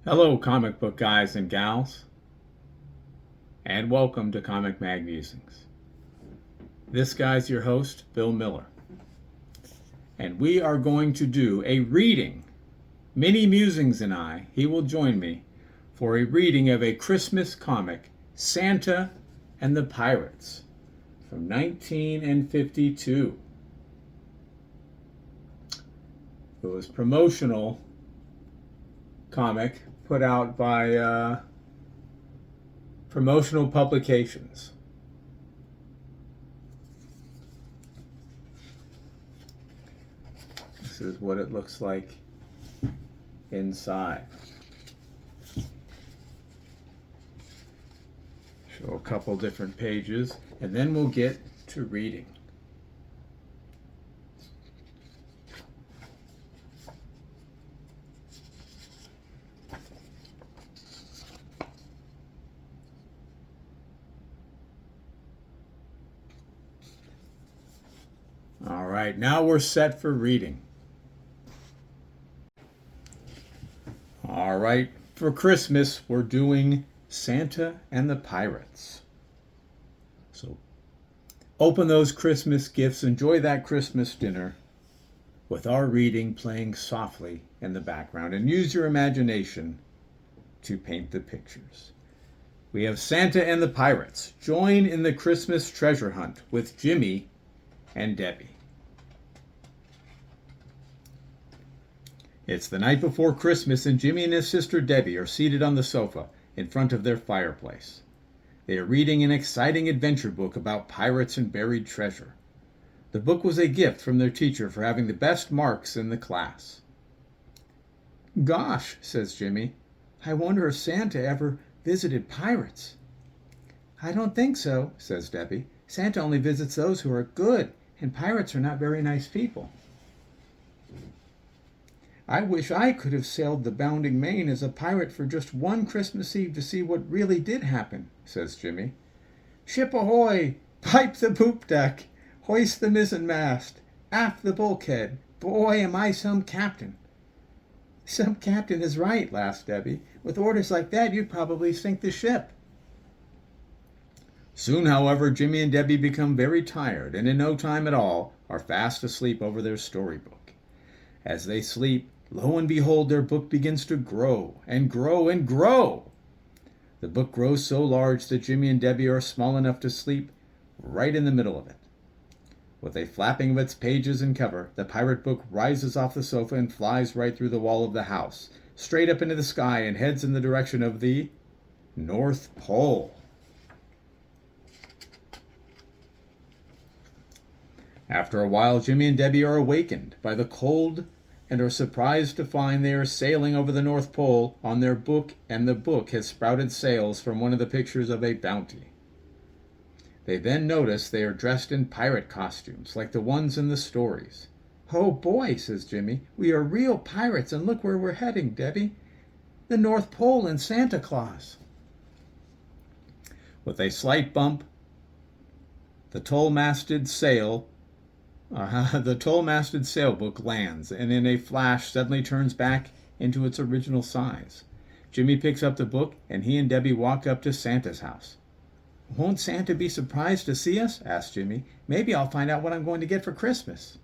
Hello, comic book guys and gals, and welcome to Comic Mag Musings. This guy's your host, Bill Miller, and we are going to do a reading. Minnie Musings and he will join me for a reading of a Christmas comic, Santa and the Pirates, from 1952. It was promotional comic put out by Promotional Publications. This is what it looks like inside. Show a couple different pages, and then we'll get to reading. All right, now we're set for reading. All right, for Christmas, we're doing Santa and the Pirates. So open those Christmas gifts, enjoy that Christmas dinner with our reading playing softly in the background, and use your imagination to paint the pictures. We have Santa and the Pirates. Join in the Christmas treasure hunt with Jimmy and Debbie. It's the night before Christmas, and Jimmy and his sister Debbie are seated on the sofa in front of their fireplace. They are reading an exciting adventure book about pirates and buried treasure. The book was a gift from their teacher for having the best marks in the class. "Gosh," says Jimmy, "I wonder if Santa ever visited pirates." "I don't think so," says Debbie. "Santa only visits those who are good, and pirates are not very nice people." "I wish I could have sailed the bounding main as a pirate for just one Christmas Eve to see what really did happen," says Jimmy. "Ship ahoy! Pipe the poop deck! Hoist the mizzenmast! Aft the bulkhead! Boy, am I some captain!" "Some captain is right," laughs Debbie. "With orders like that, you'd probably sink the ship." Soon, however, Jimmy and Debbie become very tired, and in no time at all are fast asleep over their storybook. As they sleep, lo and behold, their book begins to grow and grow and grow. The book grows so large that Jimmy and Debbie are small enough to sleep right in the middle of it. With a flapping of its pages and cover, the pirate book rises off the sofa and flies right through the wall of the house, straight up into the sky, and heads in the direction of the North Pole. After a while, Jimmy and Debbie are awakened by the cold and are surprised to find they are sailing over the North Pole on their book, and the book has sprouted sails from one of the pictures of a bounty. They then notice they are dressed in pirate costumes, like the ones in the stories. "Oh boy," says Jimmy, "we are real pirates, and look where we're heading, Debbie. The North Pole and Santa Claus." With a slight bump, the tall-masted sailbook lands, and in a flash suddenly turns back into its original size. Jimmy picks up the book, and he and Debbie walk up to Santa's house. "Won't Santa be surprised to see us?" asks Jimmy. "Maybe I'll find out what I'm going to get for Christmas."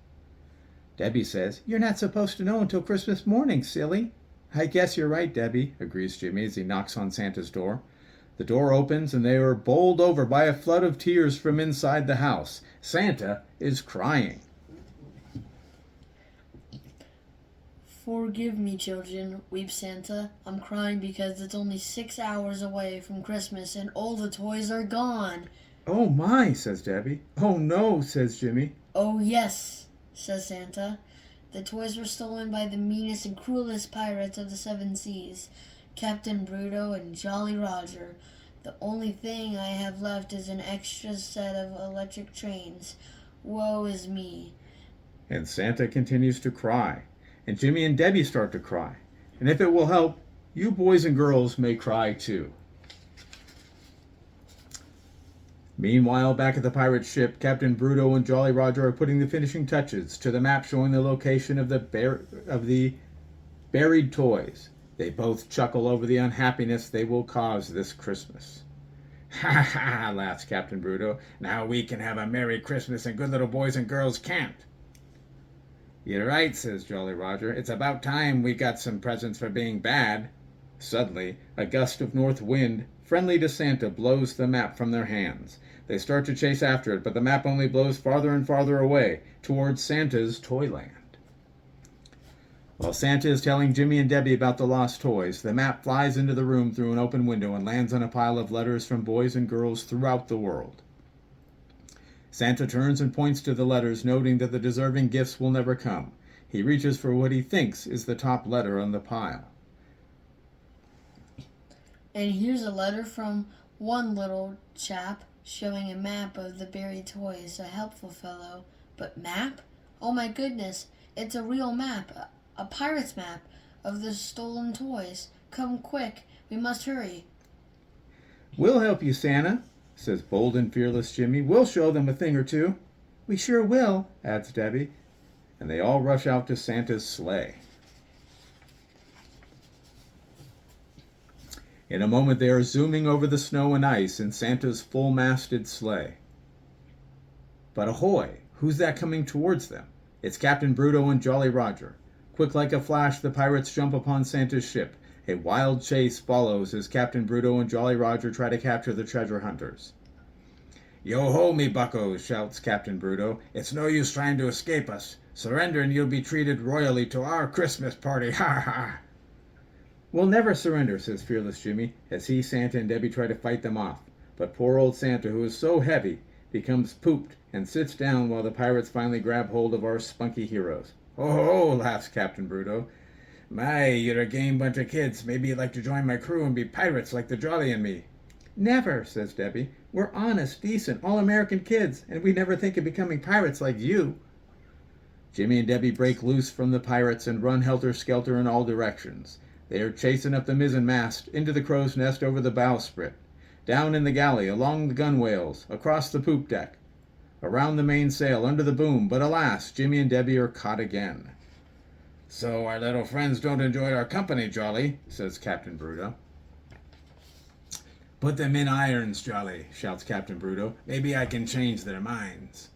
Debbie says, "You're not supposed to know until Christmas morning, silly." "I guess you're right, Debbie," agrees Jimmy as he knocks on Santa's door. The door opens, and they are bowled over by a flood of tears from inside the house. Santa is crying. "Forgive me, children," weeps Santa. "I'm crying because it's only 6 hours away from Christmas and all the toys are gone." "Oh my," says Debbie. "Oh no," says Jimmy. "Oh yes," says Santa. "The toys were stolen by the meanest and cruelest pirates of the seven seas, Captain Bruto and Jolly Roger. The only thing I have left is an extra set of electric trains. Woe is me." And Santa continues to cry. And Jimmy and Debbie start to cry. And if it will help, you boys and girls may cry too. Meanwhile, back at the pirate ship, Captain Bruto and Jolly Roger are putting the finishing touches to the map showing the location of the buried toys. They both chuckle over the unhappiness they will cause this Christmas. Ha ha, laughs Captain Bruto. Now we can have a Merry Christmas and good little boys and girls can't. You're right, says Jolly Roger. It's about time we got some presents for being bad. Suddenly, a gust of north wind, friendly to Santa, blows the map from their hands. They start to chase after it, but the map only blows farther and farther away, towards Santa's Toyland. While Santa is telling Jimmy and Debbie about the lost toys, the map flies into the room through an open window and lands on a pile of letters from boys and girls throughout the world. Santa turns and points to the letters, noting that the deserving gifts will never come. He reaches for what he thinks is the top letter on the pile. And here's a letter from one little chap showing a map of the buried toys, a helpful fellow. But map? Oh my goodness, it's a real map, a pirate's map of the stolen toys. Come quick, we must hurry. We'll help you, Santa, says bold and fearless Jimmy. We'll show them a thing or two. We sure will, adds Debbie, and they all rush out to Santa's sleigh. In a moment they are zooming over the snow and ice in Santa's full-masted sleigh. But ahoy! Who's that coming towards them? It's Captain Bruto and Jolly Roger. Quick like a flash, the pirates jump upon Santa's ship. A wild chase follows as Captain Bruto and Jolly Roger try to capture the treasure hunters. Yo-ho, me buccos, shouts Captain Bruto. It's no use trying to escape us. Surrender and you'll be treated royally to our Christmas party, ha ha! We'll never surrender, says fearless Jimmy, as he, Santa, and Debbie try to fight them off. But poor old Santa, who is so heavy, becomes pooped and sits down while the pirates finally grab hold of our spunky heroes. Ho ho, laughs Captain Bruto. My, you're a game bunch of kids. Maybe you'd like to join my crew and be pirates like the Jolly and me. Never, says Debbie. We're honest, decent, all-American kids, and we never think of becoming pirates like you. Jimmy and Debbie break loose from the pirates and run helter-skelter in all directions. They are chasing up the mizzen-mast, into the crow's nest over the bowsprit, down in the galley, along the gunwales, across the poop deck, around the mainsail, under the boom, but alas, Jimmy and Debbie are caught again. So our little friends don't enjoy our company, Jolly, says Captain Bruto. Put them in irons, Jolly, shouts Captain Bruto. Maybe I can change their minds.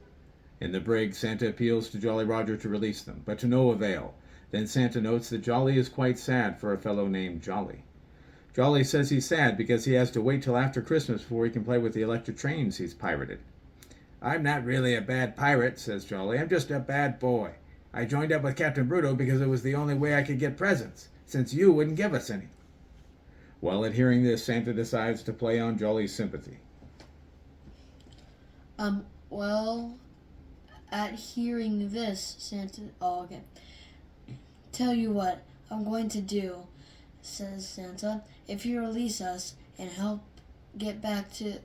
In the brig, Santa appeals to Jolly Roger to release them, but to no avail. Then Santa notes that Jolly is quite sad for a fellow named Jolly. Jolly says he's sad because he has to wait till after Christmas before he can play with the electric trains he's pirated. I'm not really a bad pirate, says Jolly. I'm just a bad boy. I joined up with Captain Bruto because it was the only way I could get presents, since you wouldn't give us any. Well, at hearing this, Santa decides to play on Jolly's sympathy. Well, at hearing this, Santa... Oh, okay. Tell you what I'm going to do, says Santa. If you release us and help get back the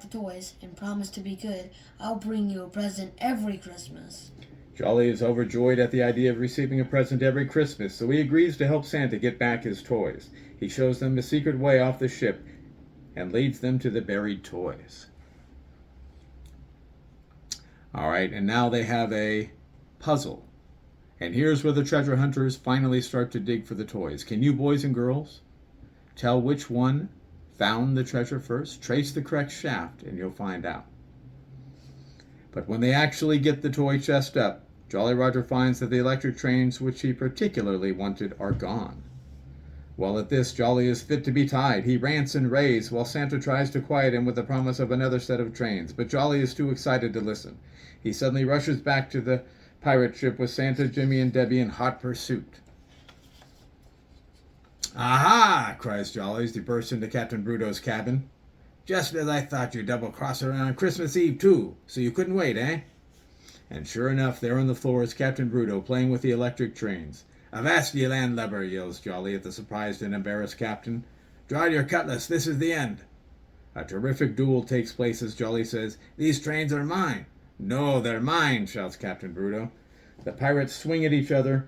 toys and promise to be good, I'll bring you a present every Christmas. Jolly is overjoyed at the idea of receiving a present every Christmas, so he agrees to help Santa get back his toys. He shows them the secret way off the ship and leads them to the buried toys. All right, and now they have a puzzle. And here's where the treasure hunters finally start to dig for the toys. Can you boys and girls tell which one found the treasure first? Trace the correct shaft and you'll find out. But when they actually get the toy chest up, Jolly Roger finds that the electric trains which he particularly wanted are gone. Well, at this, Jolly is fit to be tied. He rants and raves while Santa tries to quiet him with the promise of another set of trains. But Jolly is too excited to listen. He suddenly rushes back to the pirate ship with Santa, Jimmy, and Debbie in hot pursuit. Aha! Cries Jolly as he bursts into Captain Bruto's cabin. Just as I thought, you double-crosser on Christmas Eve, too, so you couldn't wait, eh? And sure enough, there on the floor is Captain Bruto playing with the electric trains. Avast, ye landlubber, yells Jolly at the surprised and embarrassed captain. Draw your cutlass, this is the end. A terrific duel takes place as Jolly says, These trains are mine. No, they're mine, shouts Captain Bruto. The pirates swing at each other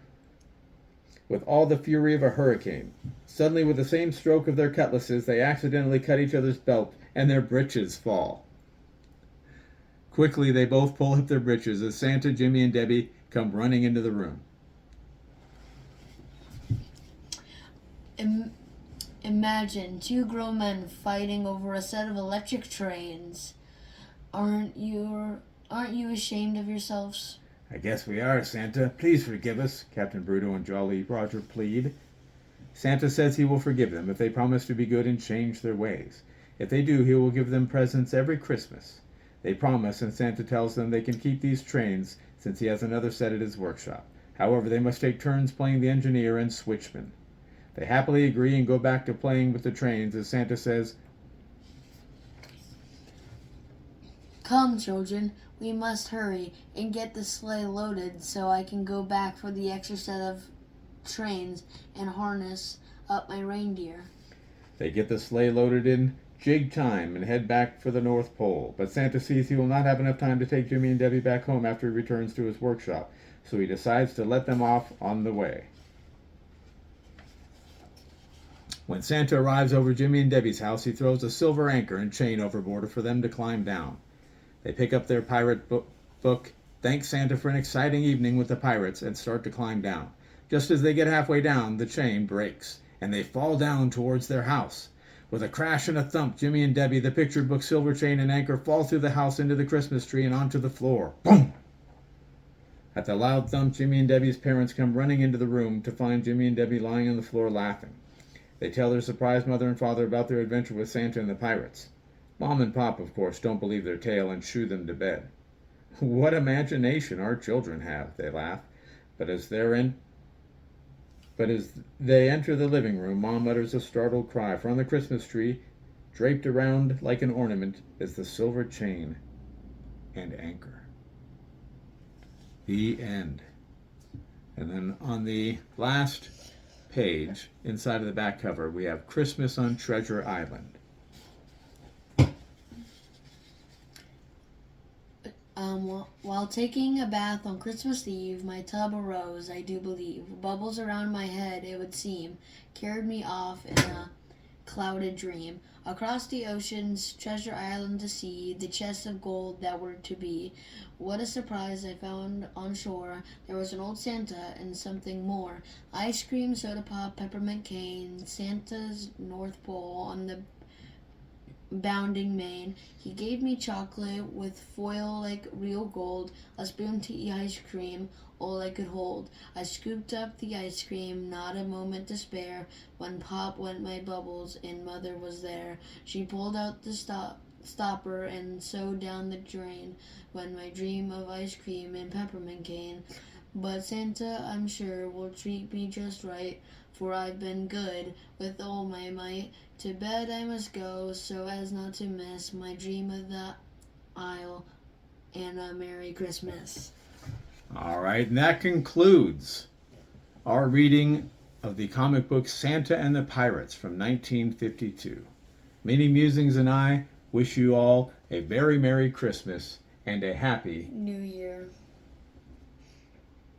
with all the fury of a hurricane. Suddenly, with the same stroke of their cutlasses, they accidentally cut each other's belt, and their breeches fall. Quickly, they both pull up their breeches as Santa, Jimmy, and Debbie come running into the room. Im- Imagine two grown men fighting over a set of electric trains. Aren't you ashamed of yourselves? I guess we are, Santa. Please forgive us, Captain Bruto and Jolly Roger plead. Santa says he will forgive them if they promise to be good and change their ways. If they do, he will give them presents every Christmas. They promise, and Santa tells them they can keep these trains since he has another set at his workshop. However, they must take turns playing the engineer and switchman. They happily agree and go back to playing with the trains as Santa says, Come, children, we must hurry and get the sleigh loaded so I can go back for the extra set of trains and harness up my reindeer. They get the sleigh loaded in jig time and head back for the North Pole. But Santa sees he will not have enough time to take Jimmy and Debbie back home after he returns to his workshop, so he decides to let them off on the way. When Santa arrives over Jimmy and Debbie's house, he throws a silver anchor and chain overboard for them to climb down. They pick up their pirate book, thank Santa for an exciting evening with the pirates, and start to climb down. Just as they get halfway down, the chain breaks, and they fall down towards their house. With a crash and a thump, Jimmy and Debbie, the picture book, silver chain, and anchor fall through the house into the Christmas tree and onto the floor. Boom! At the loud thump, Jimmy and Debbie's parents come running into the room to find Jimmy and Debbie lying on the floor laughing. They tell their surprised mother and father about their adventure with Santa and the pirates. Mom and Pop, of course, don't believe their tale and shoo them to bed. What imagination our children have, they laugh. But as they enter the living room, Mom utters a startled cry, for on the Christmas tree, draped around like an ornament, is the silver chain and anchor. The end. And then on the last page, inside of the back cover, we have Christmas on Treasure Island. While taking a bath on Christmas Eve, my tub arose, I do believe. Bubbles around my head, it would seem, carried me off in a clouded dream. Across the ocean's treasure island to see the chests of gold that were to be. What a surprise I found on shore. There was an old Santa and something more. Ice cream, soda pop, peppermint cane, Santa's North Pole on the bounding main. He gave me chocolate with foil like real gold, a spoon to eat ice cream, all I could hold. I scooped up the ice cream, not a moment to spare. When pop went my bubbles, and Mother was there. She pulled out the stopper and sewed down the drain. When my dream of ice cream and peppermint cane. But Santa, I'm sure, will treat me just right, for I've been good with all my might. To bed I must go, so as not to miss my dream of the Isle and a Merry Christmas. All right, and that concludes our reading of the comic book Santa and the Pirates from 1952. Many Musings and I wish you all a very Merry Christmas and a Happy New Year.